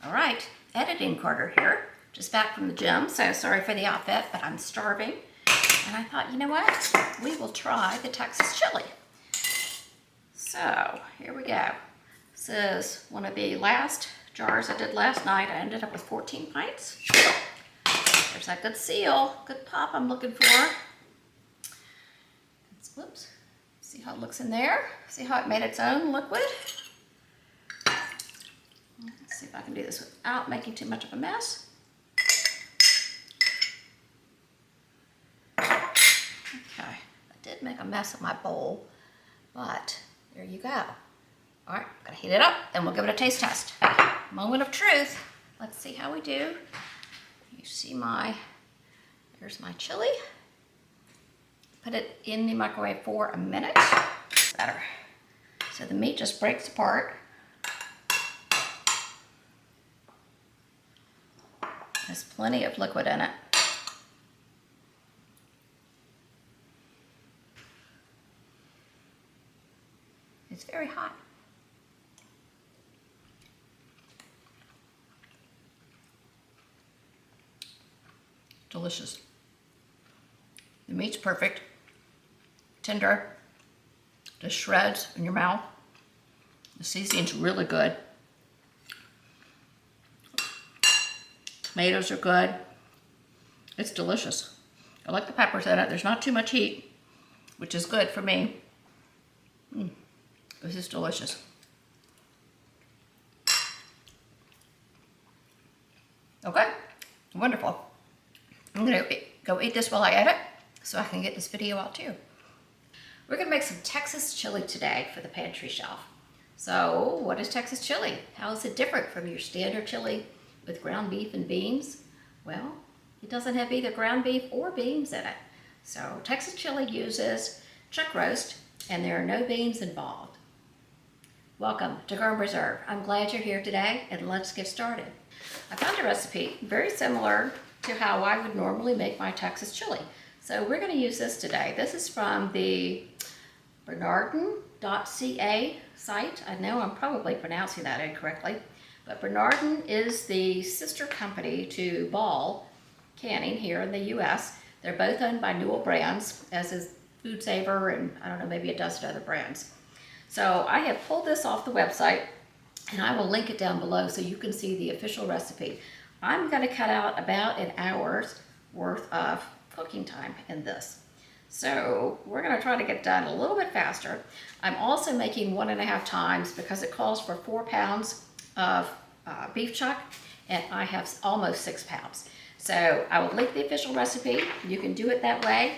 All right, editing Carter here. Just back from the gym, so sorry for the outfit, but I'm starving. And I thought, you know what? We will try the Texas chili. So, here we go. This is one of the last jars I did last night. I ended up with 14 pints. There's that good seal, good pop I'm looking for. Whoops. See how it looks in there? See how it made its own liquid? Let's see if I can do this without making too much of a mess. Okay, I did make a mess of my bowl, but there you go. All right, I'm gonna heat it up and we'll give it a taste test. Moment of truth. Let's see how we do. You see here's my chili. Put it in the microwave for a minute. Better. So the meat just breaks apart. There's plenty of liquid in it. It's very hot. Delicious. The meat's perfect. Tender. Just shreds in your mouth. The seasoning's really good. Tomatoes are good. It's delicious. I like the peppers in it. There's not too much heat, which is good for me. This is delicious. Okay, wonderful. I'm gonna go eat this while I edit so I can get this video out too. We're gonna make some Texas chili today for the pantry shelf. So what is Texas chili? How is it different from your standard chili with ground beef and beans? Well, it doesn't have either ground beef or beans in it. So Texas chili uses chuck roast and there are no beans involved. Welcome to Garden Preserve. I'm glad you're here today and let's get started. I found a recipe very similar to how I would normally make my Texas chili. So we're going to use this today. This is from the Bernardin.ca site. I know I'm probably pronouncing that incorrectly, but Bernardin is the sister company to Ball Canning here in the US. They're both owned by Newell Brands, as is Food Saver and I don't know, maybe a dozen other brands. So I have pulled this off the website and I will link it down below so you can see the official recipe. I'm going to cut out about an hour's worth of cooking time in this. So we're going to try to get done a little bit faster. I'm also making 1.5 times because it calls for 4 pounds of beef chuck and I have almost 6 pounds. So I will link the official recipe. You can do it that way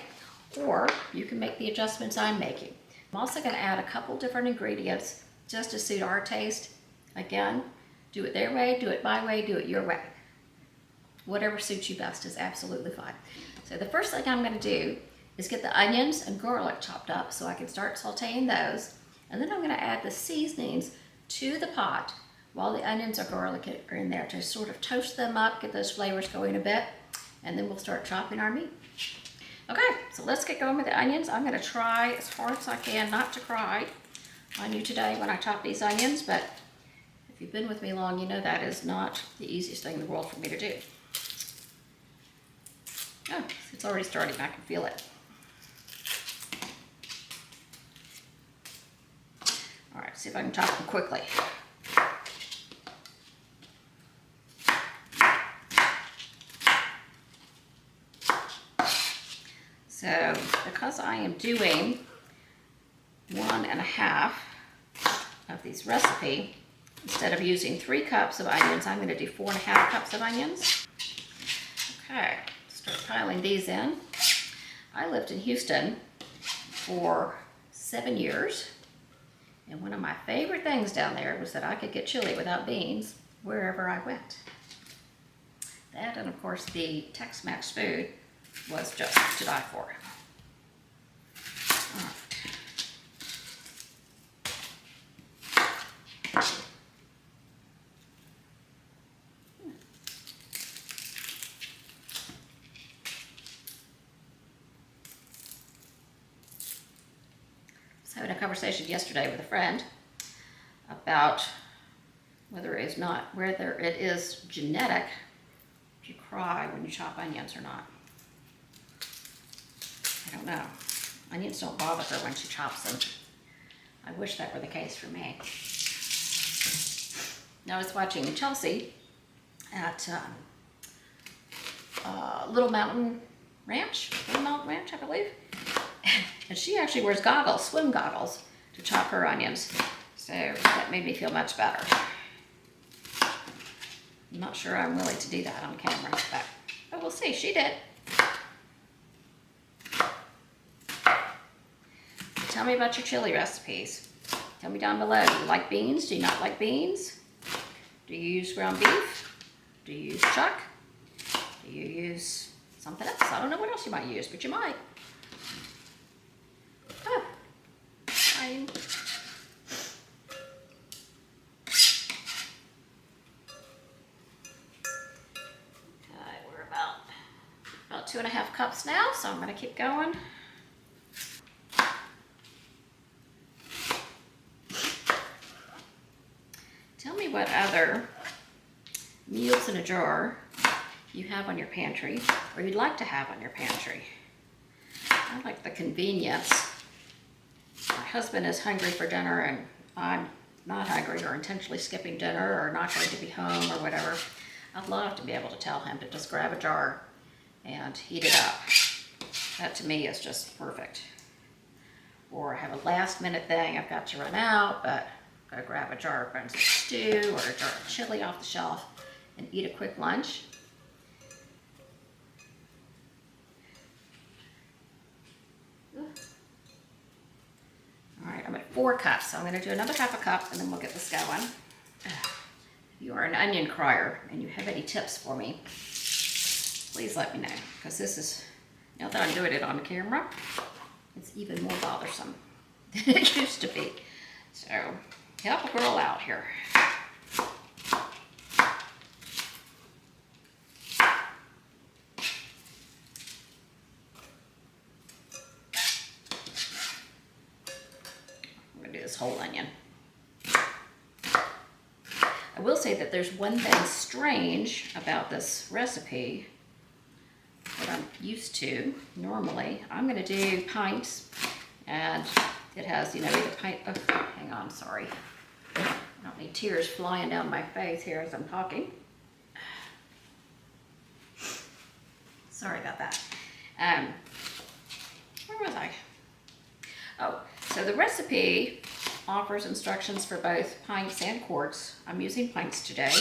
or you can make the adjustments I'm making. I'm also going to add a couple different ingredients just to suit our taste. Again, do it their way, do it my way, do it your way. Whatever suits you best is absolutely fine. So the first thing I'm going to do is get the onions and garlic chopped up so I can start sauteing those. And then I'm going to add the seasonings to the pot while the onions or garlic are in there to sort of toast them up, get those flavors going a bit, and then we'll start chopping our meat. Okay, so let's get going with the onions. I'm going to try as hard as I can not to cry on you today when I chop these onions, but if you've been with me long, you know that is not the easiest thing in the world for me to do. Oh, it's already starting. I can feel it. All right, see if I can chop them quickly. So, because I am doing 1.5 of these recipe, instead of using 3 cups of onions, I'm going to do 4.5 cups of onions. Okay, start piling these in. I lived in Houston for 7 years, and one of my favorite things down there was that I could get chili without beans wherever I went. That and of course the Tex-Mex food was just to die for. All right. I was having a conversation yesterday with a friend about whether it is genetic, if you cry when you chop onions or not. I don't know. Onions don't bother her when she chops them. I wish that were the case for me. Now I was watching Chelsea at Little Mountain Ranch, I believe. And she actually wears goggles, swim goggles, to chop her onions. So that made me feel much better. I'm not sure I'm willing to do that on camera, but we'll see. She did. Tell me about your chili recipes. Tell me down below. Do you like beans? Do you not like beans? Do you use ground beef? Do you use chuck? Do you use something else? I don't know what else you might use, but you might. Oh, fine. Okay, we're about 2.5 cups now, so I'm going to keep going. Tell me what other meals in a jar you have on your pantry, or you'd like to have on your pantry. I like the convenience. My husband is hungry for dinner and I'm not hungry, or intentionally skipping dinner, or not going to be home, or whatever. I'd love to be able to tell him to just grab a jar and heat it up. That to me is just perfect. Or I have a last minute thing, I've got to run out, but go grab a jar of brunswick stew or a jar of chili off the shelf and eat a quick lunch. All right, I'm at 4 cups, so I'm going to do another 1/2 cup and then we'll get this going. If you are an onion crier and you have any tips for me, please let me know, because this is, now that I'm doing it on camera, it's even more bothersome than it used to be. So help a girl out here. I'm going to do this whole onion. I will say that there's one thing strange about this recipe that I'm used to normally. I'm going to do pints, and it has, you know, either pint, oh, hang on, sorry. I don't need tears flying down my face here as I'm talking. Sorry about that. Where was I? Oh, so the recipe offers instructions for both pints and quarts. I'm using pints today.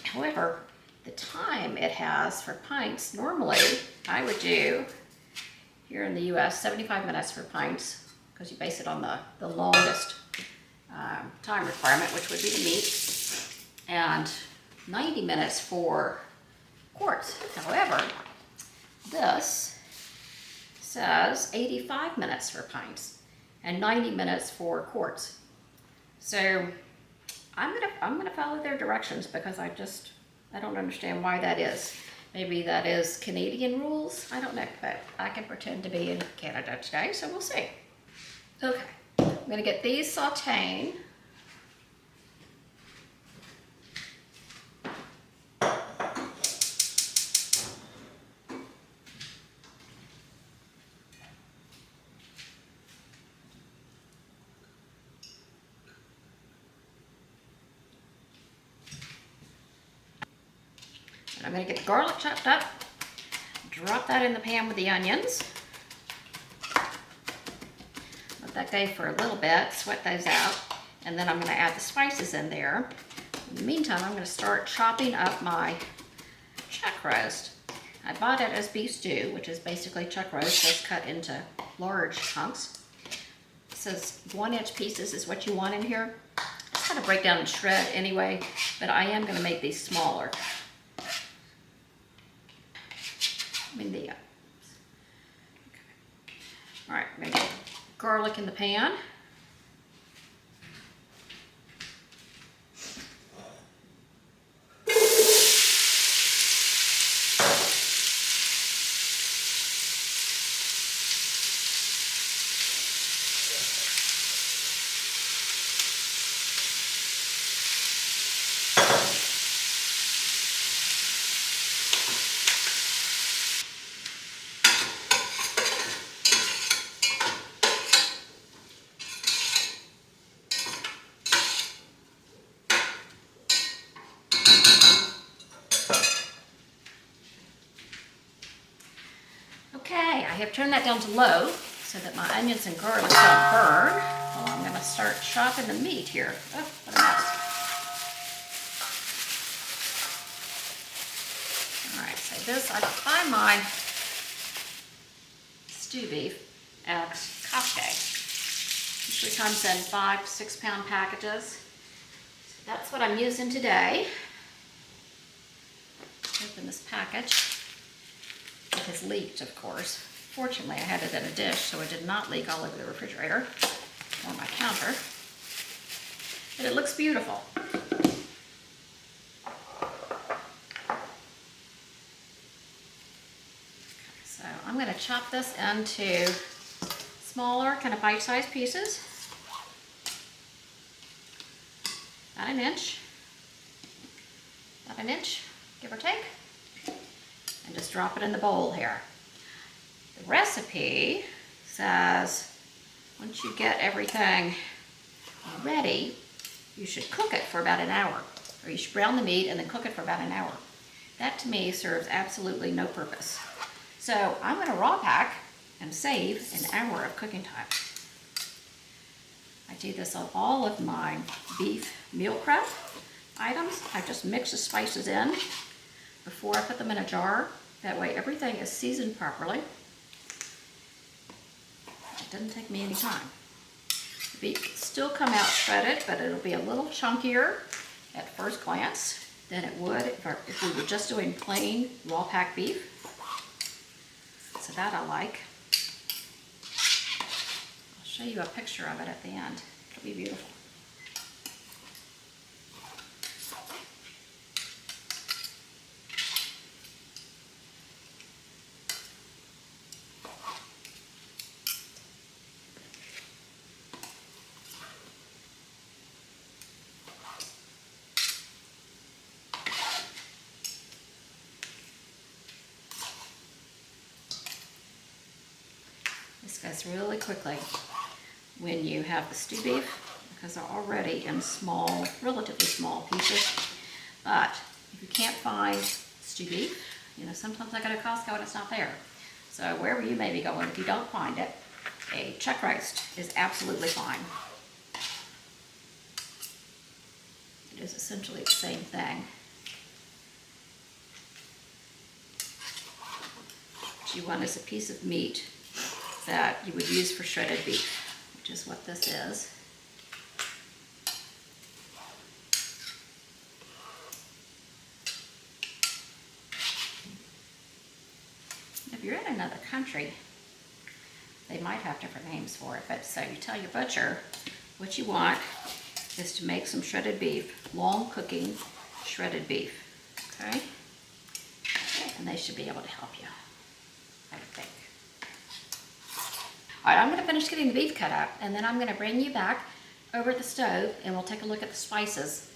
However, the time it has for pints, normally I would do, here in the US, 75 minutes for pints, because you base it on the longest time requirement, which would be the meat, and 90 minutes for quarts. However, this says 85 minutes for pints and 90 minutes for quarts. So I'm gonna follow their directions, because I don't understand why that is. Maybe that is Canadian rules, I don't know, but I can pretend to be in Canada today, so we'll see. Okay, I'm gonna get these sauteing. And I'm going to get the garlic chopped up, drop that in the pan with the onions. Let that go for a little bit, sweat those out, and then I'm going to add the spices in there. In the meantime, I'm going to start chopping up my chuck roast. I bought it as beef stew, which is basically chuck roast just cut into large chunks. It says 1-inch pieces is what you want in here. It's kind of break down and shred anyway, but I am going to make these smaller. Okay. All right, I'm gonna get garlic in the pan. I have turned that down to low so that my onions and garlic don't burn. Well, I'm going to start chopping the meat here. Oh, what a mess. All right, so this, I buy my stew beef at Costco. Usually comes in 5 to 6 pound packages. So that's what I'm using today. Open this package. It has leaked, of course. Fortunately, I had it in a dish, so it did not leak all over the refrigerator or my counter. But it looks beautiful. So I'm going to chop this into smaller, kind of bite-sized pieces. About an inch, give or take. And just drop it in the bowl here. The recipe says once you get everything ready, you should cook it for about an hour. Or you should brown the meat and then cook it for about an hour. That to me serves absolutely no purpose. So I'm going to raw pack and save an hour of cooking time. I do this on all of my beef meal prep items. I just mix the spices in before I put them in a jar. That way everything is seasoned properly. It doesn't take me any time. The beef can still come out shredded, but it'll be a little chunkier at first glance than it would if we were just doing plain raw packed beef. So that I like. I'll show you a picture of it at the end. It'll be beautiful. This goes really quickly when you have the stew beef because they're already in small, relatively small pieces. But if you can't find stew beef, you know, sometimes I go to Costco and it's not there. So wherever you may be going, if you don't find it, a chuck roast is absolutely fine. It is essentially the same thing. What you want is a piece of meat that you would use for shredded beef, which is what this is. If you're in another country, they might have different names for it, but so you tell your butcher what you want is to make some shredded beef, long cooking shredded beef, okay? And they should be able to help you, I would think. All right, I'm gonna finish getting the beef cut up, and then I'm gonna bring you back over the stove and we'll take a look at the spices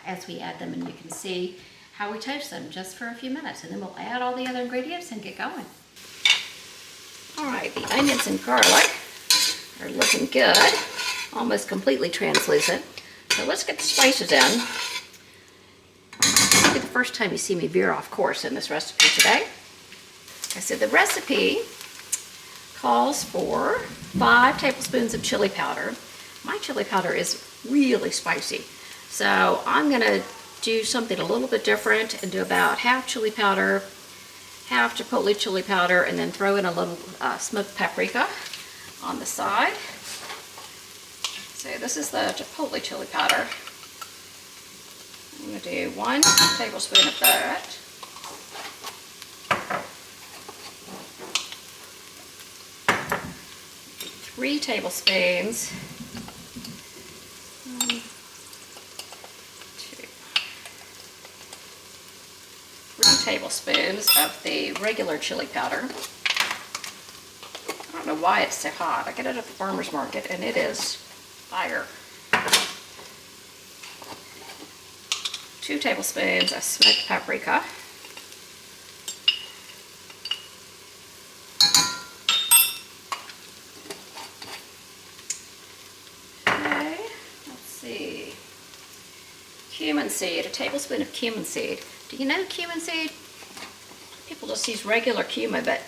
as we add them, and you can see how we toast them just for a few minutes, and then we'll add all the other ingredients and get going. All right, the onions and garlic are looking good, almost completely translucent. So let's get the spices in. This will be the first time you see me veer off course in this recipe today. I said the recipe calls for 5 tablespoons of chili powder. My chili powder is really spicy, so I'm gonna do something a little bit different and do about half chili powder, half chipotle chili powder, and then throw in a little smoked paprika on the side. So this is the chipotle chili powder. I'm gonna do 1 tablespoon of that. 3 tablespoons. 1, 2, 3 tablespoons of the regular chili powder. I don't know why it's so hot. I get it at the farmer's market and it is fire. 2 tablespoons of smoked paprika. Cumin seed, a tablespoon of cumin seed. Do you know cumin seed? People just use regular cumin, but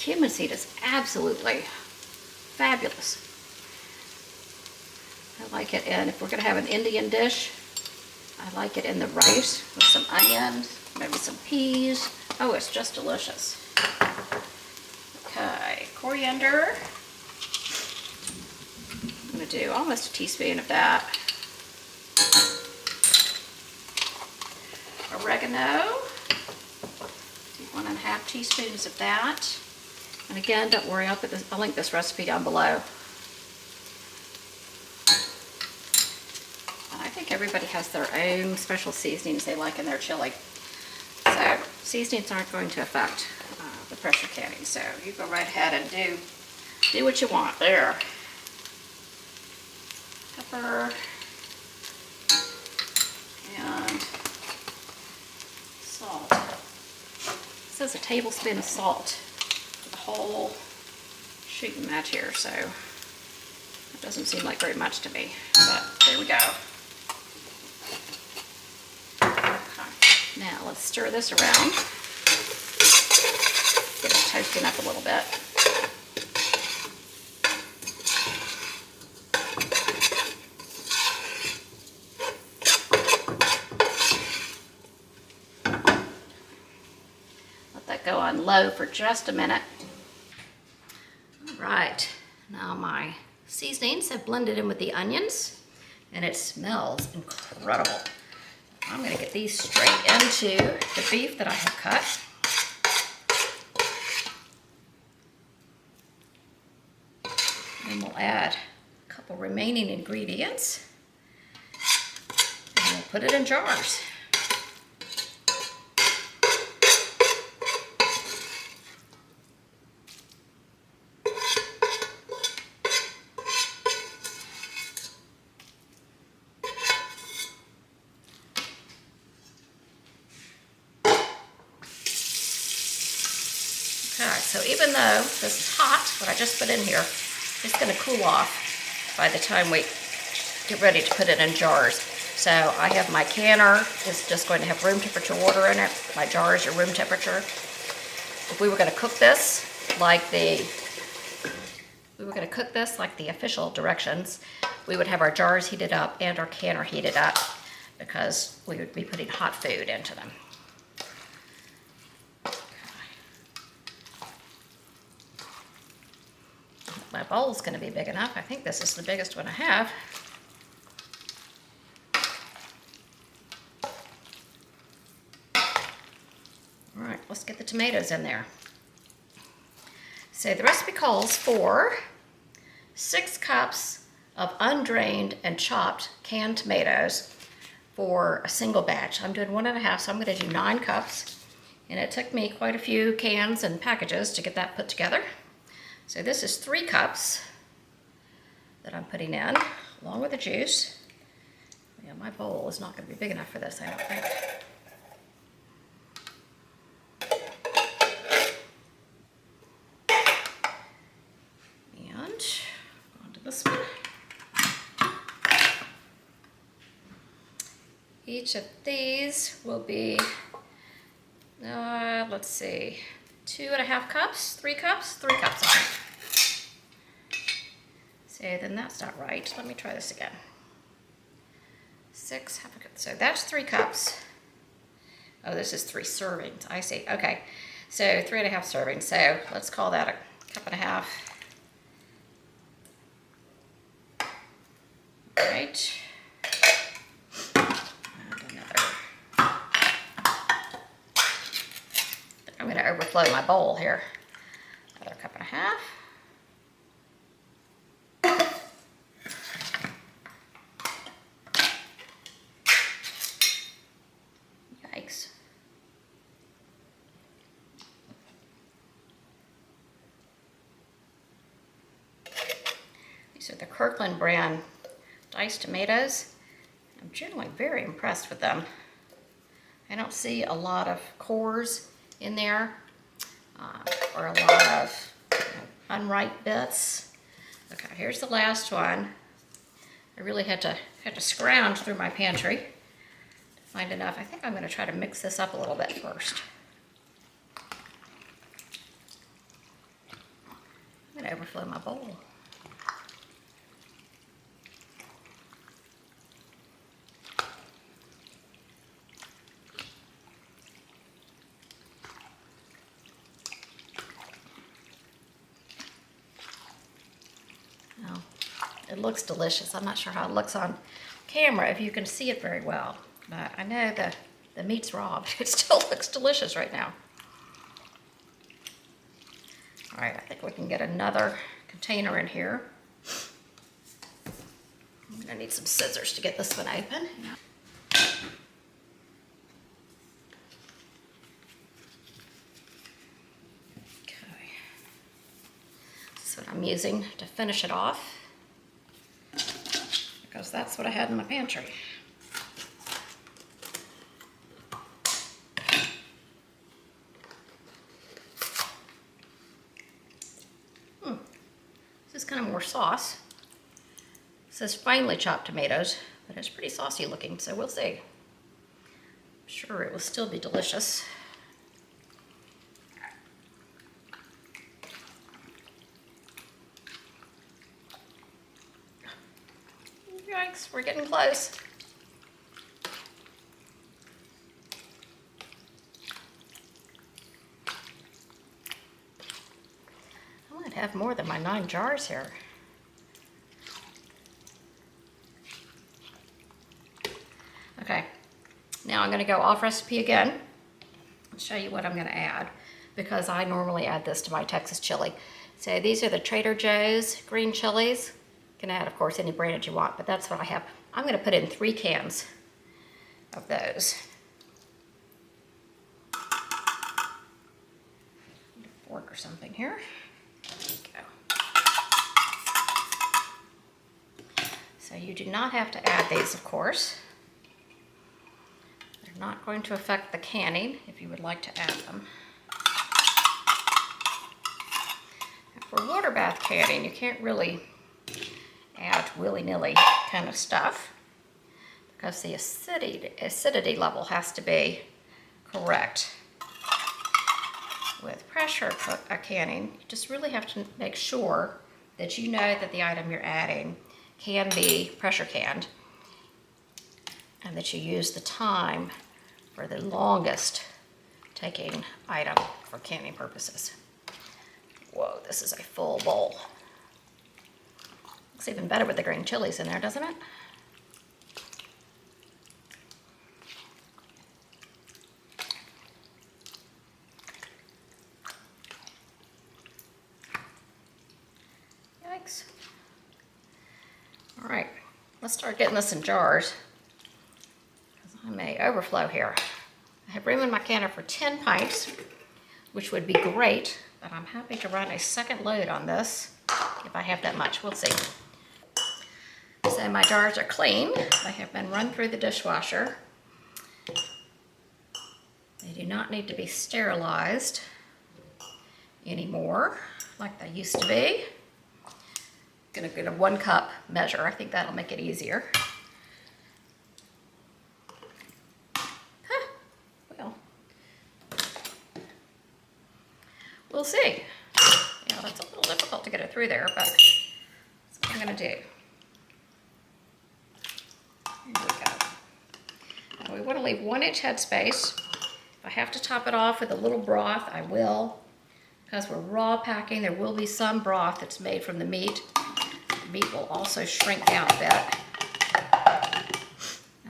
cumin seed is absolutely fabulous. I like it in, if we're gonna have an Indian dish, I like it in the rice with some onions, maybe some peas. Oh, it's just delicious. Okay, coriander. I'm gonna do almost a teaspoon of that. Oregano. Do 1.5 teaspoons of that. And again, don't worry, I'll link this recipe down below. I think everybody has their own special seasonings they like in their chili. So seasonings aren't going to affect the pressure canning. So you go right ahead and do what you want there. Pepper and salt. It says a tablespoon of salt for the whole shooting match here, so it doesn't seem like very much to me, but there we go. Okay. Now let's stir this around. Get it toasting up a little bit. Go on low for just a minute. All right, now my seasonings have blended in with the onions and it smells incredible. I'm gonna get these straight into the beef that I have cut. And we'll add a couple remaining ingredients and we'll put it in jars. Okay, so even though this is hot, what I just put in here, it's going to cool off by the time we get ready to put it in jars. So I have my canner, it's just going to have room temperature water in it. My jars are room temperature. If we were going to cook this like the official directions, we would have our jars heated up and our canner heated up because we would be putting hot food into them. My bowl's going to be big enough. I think this is the biggest one I have. All right, let's get the tomatoes in there. So the recipe calls for 6 cups of undrained and chopped canned tomatoes for a single batch. I'm doing 1.5, so I'm going to do 9 cups. And it took me quite a few cans and packages to get that put together. So this is 3 cups that I'm putting in, along with the juice. Yeah, my bowl is not going to be big enough for this, I don't think. And onto this one. Each of these will be, let's see, 2.5 cups, 3 cups, 3 cups. Okay. So then that's not right. Let me try this again. 6, half a cup. So that's 3 cups. Oh, this is 3 servings. I see. Okay. So 3.5 servings. So let's call that 1.5 cups. All right. And another. I'm going to overflow my bowl here. Another 1.5 cups. Yikes. These are the Kirkland brand diced tomatoes. I'm generally very impressed with them. I don't see a lot of cores in there or a lot of unripe bits. Okay, here's the last one. I really had to scrounge through my pantry to find enough. I think I'm going to try to mix this up a little bit first. I'm going to overflow my bowl. Now, it looks delicious. I'm not sure how it looks on camera if you can see it very well, but I know the meat's raw, but it still looks delicious right now. All right, I think we can get another container in here. I'm gonna need some scissors to get this one open. Okay, this is what I'm using to finish it off, because that's what I had in my pantry. This is kind of more sauce. It says finely chopped tomatoes, but it's pretty saucy looking, so we'll see. I'm sure it will still be delicious. Yikes, we're getting close. I might have more than my 9 jars here. Okay, now I'm going to go off recipe again and show you what I'm going to add, because I normally add this to my Texas chili. So these are the Trader Joe's green chilies. You can add, of course, any brand that you want, but that's what I have. I'm going to put in 3 cans of those. Need a fork or something here. There we go. So you do not have to add these, of course. They're not going to affect the canning if you would like to add them. Now for water bath canning, you can't really add willy-nilly kind of stuff, because the acidity level has to be correct. With pressure canning, you just really have to make sure that you know that the item you're adding can be pressure canned, and that you use the time for the longest taking item for canning purposes. Whoa, this is a full bowl. Looks even better with the green chilies in there, doesn't it? Yikes. All right, let's start getting this in jars, because I may overflow here. I have room in my canner for 10 pints, which would be great, but I'm happy to run a second load on this if I have that much. We'll see. So my jars are clean. They have been run through the dishwasher. They do not need to be sterilized anymore like they used to be. Gonna get a 1 cup measure. I think that'll make it easier. Well, we'll see. Yeah, that's a little difficult to get it through there, but that's what I'm gonna do. Here we go. Now we want to leave 1 inch headspace. If I have to top it off with a little broth, I will. Because we're raw packing, there will be some broth that's made from the meat. The meat will also shrink down a bit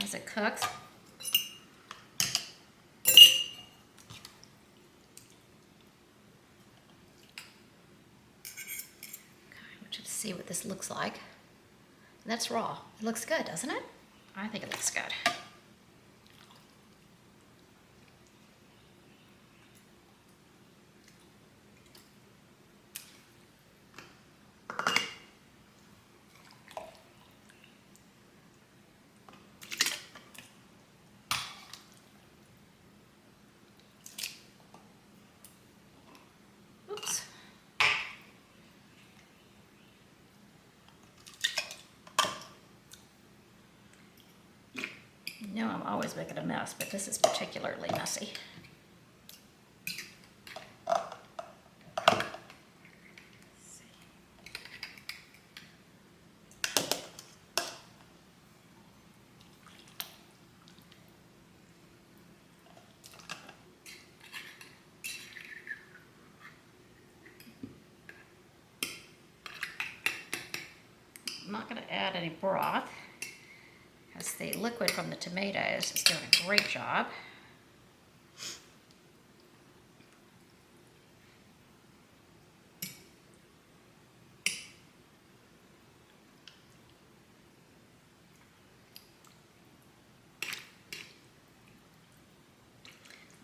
as it cooks. Okay, I want you to see what this looks like. And that's raw. It looks good, doesn't it? I think it looks good. Oops. You know I'm always making a mess, but this is particularly messy. I'm not going to add any broth because the liquid from the tomatoes is doing a great job.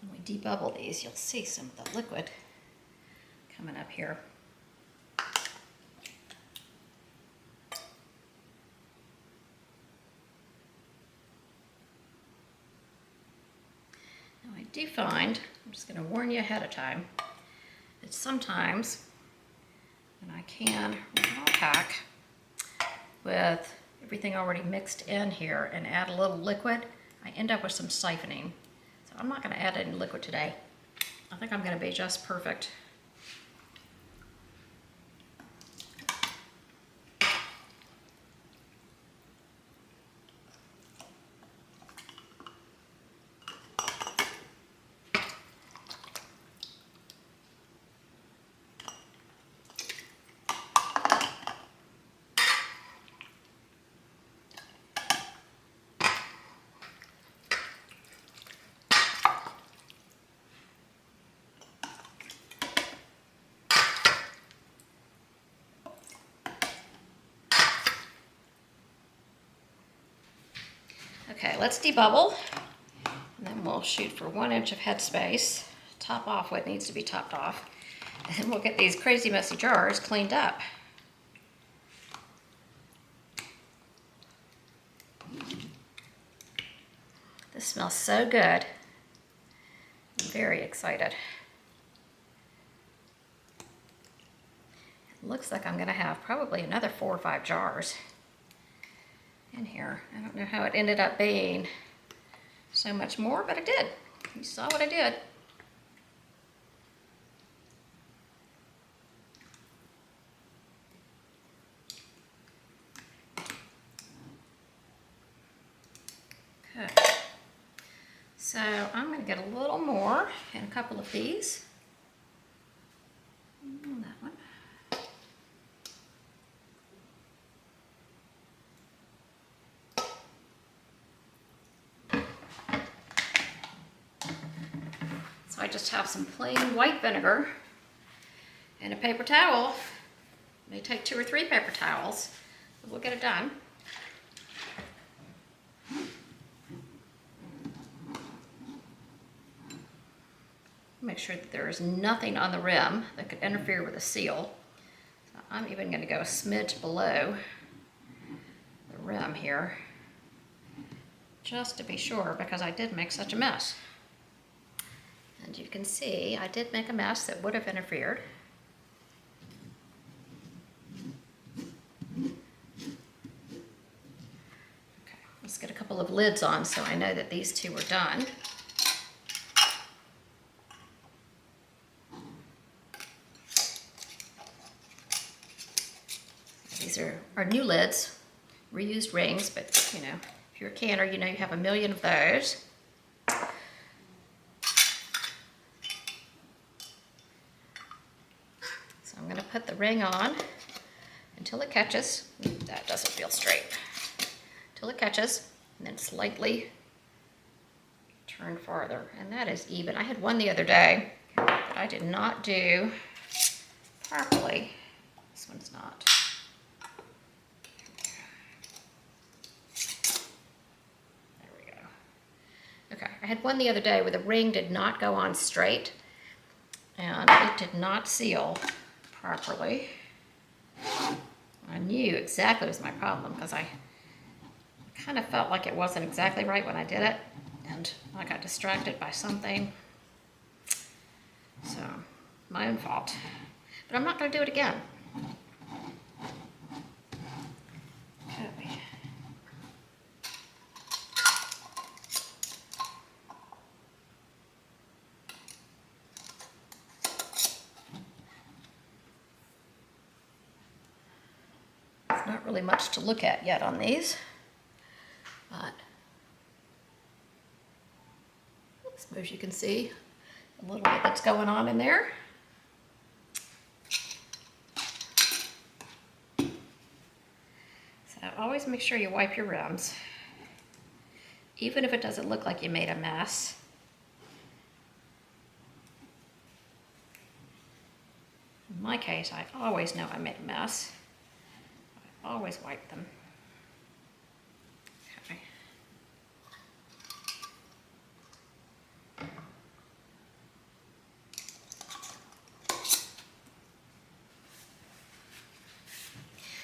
When we debubble these, you'll see some of the liquid coming up here. Now I do find, I'm just going to warn you ahead of time, that sometimes when I can raw pack with everything already mixed in here and add a little liquid, I end up with some siphoning. So I'm not going to add any liquid today. I think I'm going to be just perfect. Okay, let's debubble, and then we'll shoot for 1 inch of headspace, top off what needs to be topped off, and then we'll get these crazy messy jars cleaned up. This smells so good. I'm very excited. It looks like I'm going to have probably another 4 or 5 jars in here. I don't know how it ended up being so much more, but it did. You saw what I did. Okay. So I'm going to get a little more in a couple of these. That one. I just have some plain white vinegar and a paper towel. It may take 2 or 3 paper towels, but we'll get it done. Make sure that there is nothing on the rim that could interfere with the seal. So I'm even going to go a smidge below the rim here, just to be sure, because I did make such a mess. And you can see I did make a mess that would have interfered. Okay, let's get a couple of lids on so I know that these 2 are done. These are new lids, reused rings, but you know, if you're a canner, you know you have a million of those. I'm going to put the ring on until it catches. That doesn't feel straight. Until it catches, and then slightly turn farther. And that is even. I had one the other day that I did not do properly. This one's not. There we go. Okay, I had one the other day where the ring did not go on straight, and it did not seal properly. I knew exactly what was my problem because I kind of felt like it wasn't exactly right when I did it, and I got distracted by something. So, my own fault. But I'm not going to do it again. Okay. Not really much to look at yet on these, but I suppose you can see a little bit that's going on in there. always make sure you wipe your rims, even if it doesn't look like you made a mess. In my case, I always know I made a mess. I always wipe them. Okay.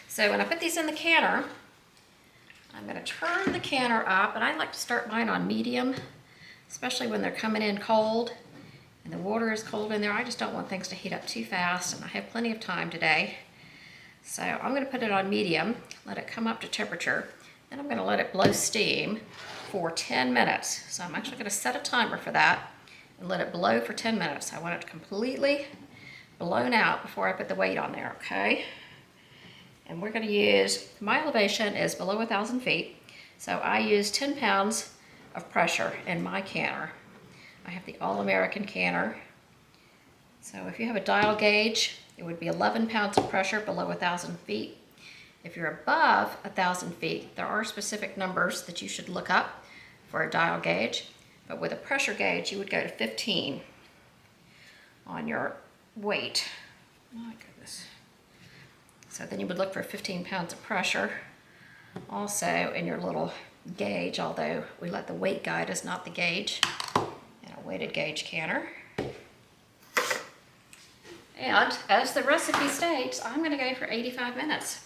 So when I put these in the canner, I'm going to turn the canner up, and I like to start mine on medium, especially when they're coming in cold and the water is cold in there. I just don't want things to heat up too fast, and I have plenty of time today. So I'm going to put it on medium, let it come up to temperature, then I'm going to let it blow steam for 10 minutes. So I'm actually going to set a timer for that and let it blow for 10 minutes. I want it completely blown out before I put the weight on there, okay? And we're going to use, my elevation is below 1,000 feet, so I use 10 pounds of pressure in my canner. I have the All-American canner. So if you have a dial gauge, it would be 11 pounds of pressure below 1,000 feet. If you're above 1,000 feet, there are specific numbers that you should look up for a dial gauge. But with a pressure gauge, you would go to 15 on your weight. My goodness. So then you would look for 15 pounds of pressure. Also in your little gauge, although we let the weight guide us, not the gauge, in a weighted gauge canner. And as the recipe states, I'm going to go for 85 minutes.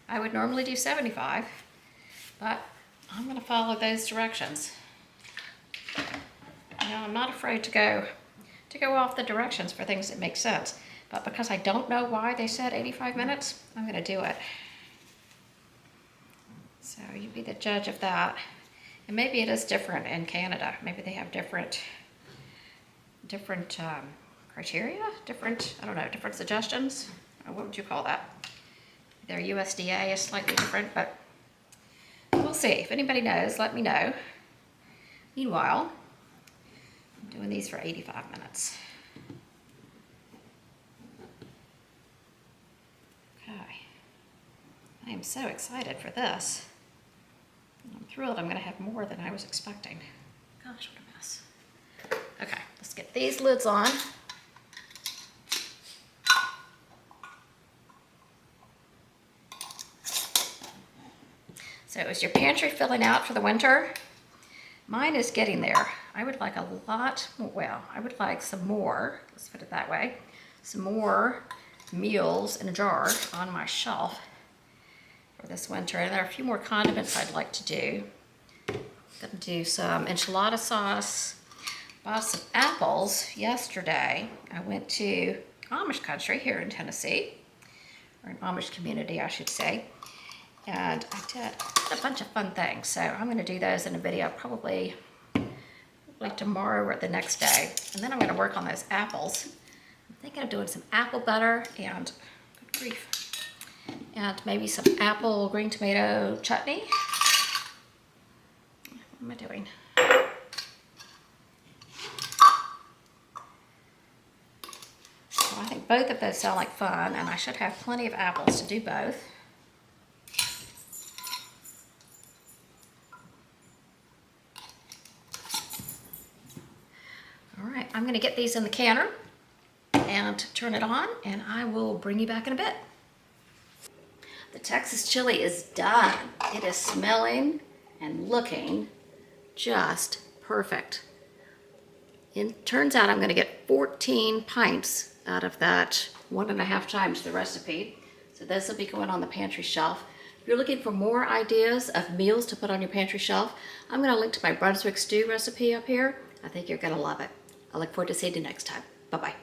I would normally do 75, but I'm going to follow those directions. You know, I'm not afraid to go off the directions for things that make sense, but because I don't know why they said 85 minutes, I'm going to do it. So you be the judge of that. And maybe it is different in Canada. Maybe they have different criteria, different suggestions. What would you call that? Their USDA is slightly different, but we'll see. If anybody knows, let me know. Meanwhile, I'm doing these for 85 minutes. Okay. I am so excited for this. I'm thrilled I'm going to have more than I was expecting. Gosh, what a mess. Okay, let's get these lids on. So is your pantry filling out for the winter? Mine is getting there. I would like a lot more, well, I would like some more, let's put it that way, some more meals in a jar on my shelf for this winter. And there are a few more condiments I'd like to do. I'm gonna do some enchilada sauce. Bought some apples yesterday. I went to Amish country here in Tennessee, or an Amish community, I should say. And I did a bunch of fun things. So I'm going to do those in a video probably tomorrow or the next day. And then I'm going to work on those apples. I'm thinking of doing some apple butter and, good grief, and maybe some apple green tomato chutney. What am I doing? So I think both of those sound like fun, and I should have plenty of apples to do both. I'm going to get these in the canner and turn it on, and I will bring you back in a bit. The Texas chili is done. It is smelling and looking just perfect. It turns out I'm going to get 14 pints out of that 1.5 times the recipe. So this will be going on the pantry shelf. If you're looking for more ideas of meals to put on your pantry shelf, I'm going to link to my Brunswick stew recipe up here. I think you're going to love it. I look forward to seeing you next time. Bye-bye.